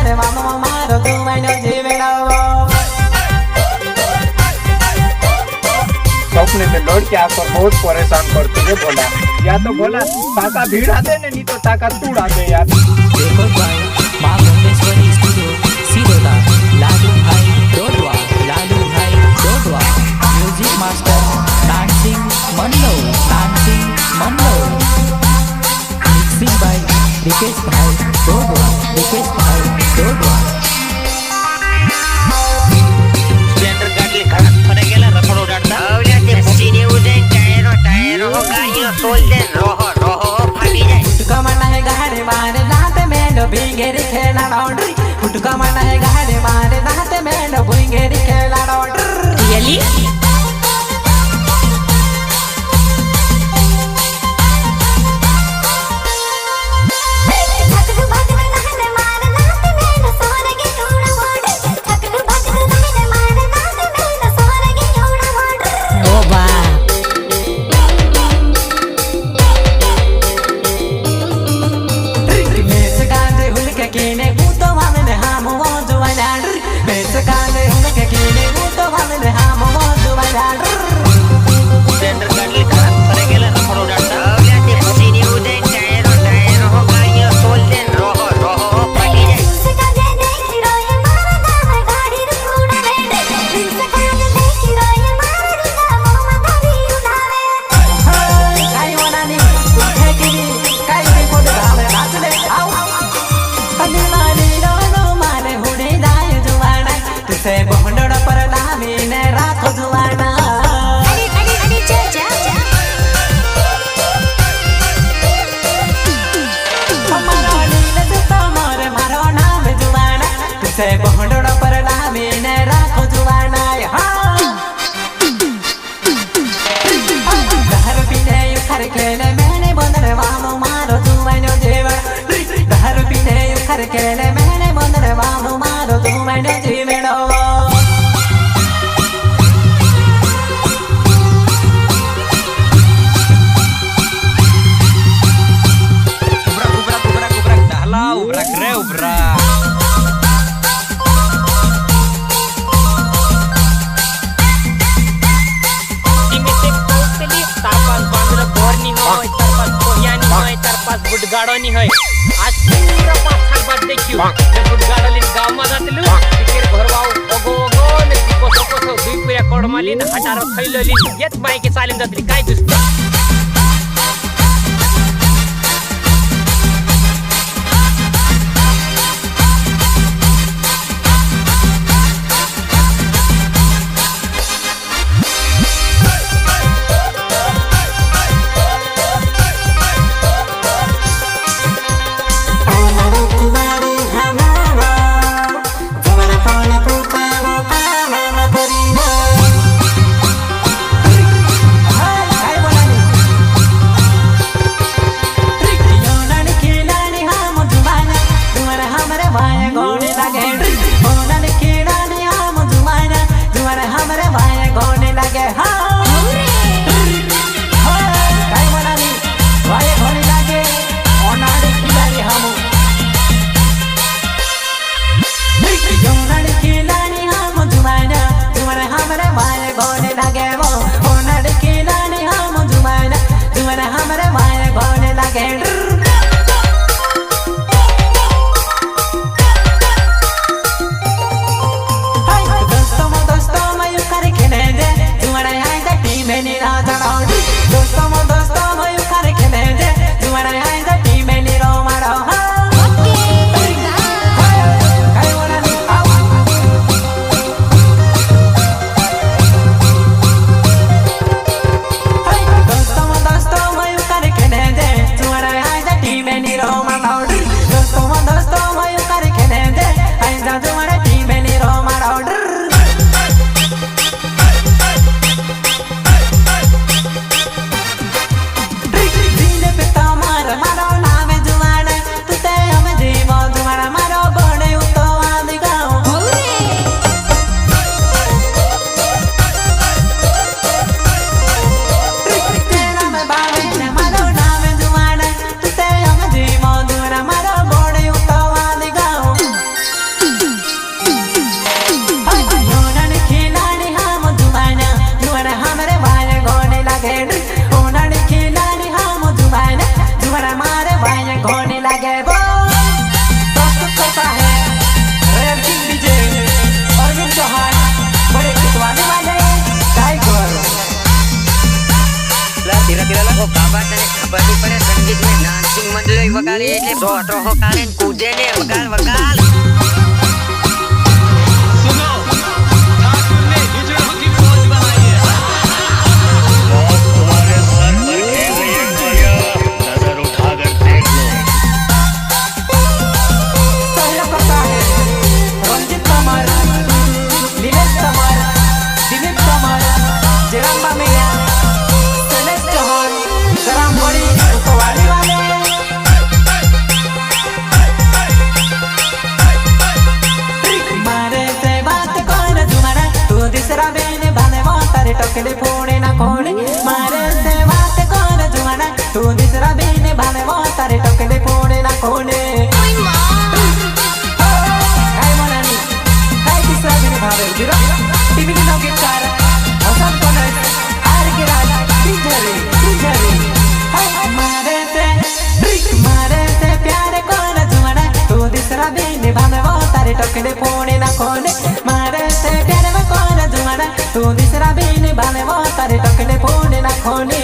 बंधन मामा मारो तू मैंने जीवेड़ो। सपने में लौट के आकर बहुत परेशान करते है बोला, या तो बोला टाका भिड़ा दे नहीं तो टाका तूड़ा दे यार। देखो भाई माँ मुंडेश्वरी स्टूडियो सीरोदा, लालू भाई डोडवा, लालू भाई डोडवा, म्यूजिक मास्टर डांसिंग मन्नो, डांसिंग मन्नो, मिक्सिंग बाय रिकेश भाई डोडवा, रिकेश भाई डोडवा। स्प्लेंडर गाड़ी खड़ा फरे गेला रखड़ो डाडता आवल्या ते सीने उदे टायरो टायरो गाड़ियों सोल दे रोहो रोहो फाटी जाए। फुटका मना है गाड़े मारे नाते में नो भिंगेरी खेला डॉन्ड्री। फुटका मना है गाड़े मारे नाते में नो भिंगेरी खेला डॉन्ड्री। रियली से बहनोड़ा पर नामे ने राखो जुआना। दारू पीने उखर केले मैंने बंधन मामो मारो तू मैंने जीवन। दारू पीने उखर केले मैंने बंधन मामो मारो तू मैंने जीवेड़ो। उबरक डाला उबरक रे उबरक। बुडगाड़ोनी है आज पूरा 5 साल बाद देखियो जब बुडगाड़ोली गांव में जातलु तिकेर घरवाओ ओगो ओगो ने पिको सको सो दुई पूरा कोडमाली न हटारो खैलली येत बाई के चालिन जातली काय दुस्त। મંડલોય વગાડે એટલે રોહો કાઢે ને કૂદે ને વગાડ વગાડ सुनो ठाकुर ने हिजड़ों की फौज बनाई है तुम्हारे सर पर खेल रही है गोलियां नजर उठाकर देख लो सहयोग करता है रंजित कमर, नीलेश कमर, दिलीप कमर, जयराम मेया, शैलेश चौहान, जराम बड़ी कवाली वाले। मारे से बात कौन तुम्हारा तू दूसरा बेने भाने वो तारे टोकले फोड़े ना खोले। मारे से बात कौन तुम्हारा तू दूसरा बेने भाने वो तारे टोकले फोड़े ना खोले। काय म्हणाली काय तिसरा बेने भावे जिरो टीव्ही नोके कार असं कोण आर के राज तिजरे मारे से प्यारे कौन तुम्हारा तू दूसरा बेने भाने वो तारे टोकले फोड़े ना खोले। मारे से प्यारे में कौन तुम्हारा तू दूसरा बेने भाने वो तारे टोकले फोड़े ना खोले।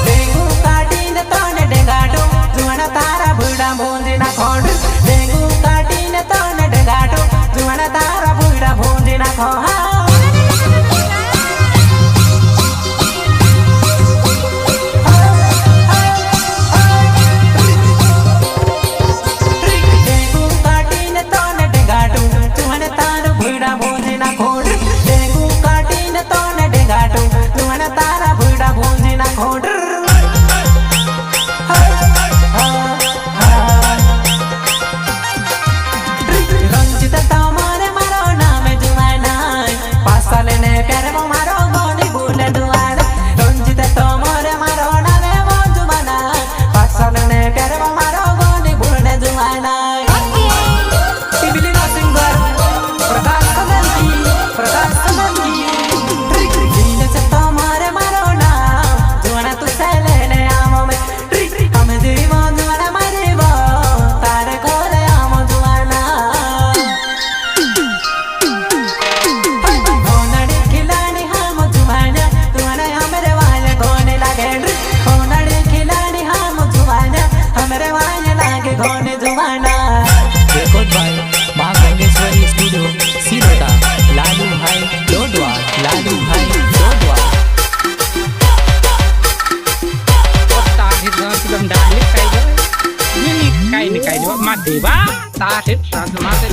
डेंगू काटीने तोने डेंगाटो जुआना तारा बुड़ा भोंजे ना खोड। डेंगू काटीने तोने डेंगाटो जुआना तारा बुड़ा भोंजे ना खो। डेंगू काटीने तोने डेंगाटो जुआना तारा बुड़ा भोंजे ना खोड। डेंगू काटीने तोने डेंगाटो जुआना तारा बुड़ा भोंजे ना खोड। रंजित तमारे मारो नाम जुआना पाँच साल ने प्यारे वो मारो गोनी बोले दुआना। रंजित तमारे मारो नाम वो जुआना पाँच साल ने प्यारे वो मारो गोनी बोले जुआना। टिबिली नरसिंगर प्रकाश सनंदी दीन से तमारे मारो नाम जुआना तू से लेने आमो में हम जीवो जुआना मारे वो तारे खोले आमो जुआना। होनड़ी खिलाड़ी हम जुआना जुआना हमरे वाले गोने लागे। होनड़ी खिलाड़ी हम जुआना हमरे वाले लागे गोने जुआना। रेकॉर्ड बाय माँ गंगेश्वरी स्टूडियो सिरोता लालू भाई डोडवा एकदम डायरेक्ट काय गं मी काय नाही काय देवा मा देवा ताठ माते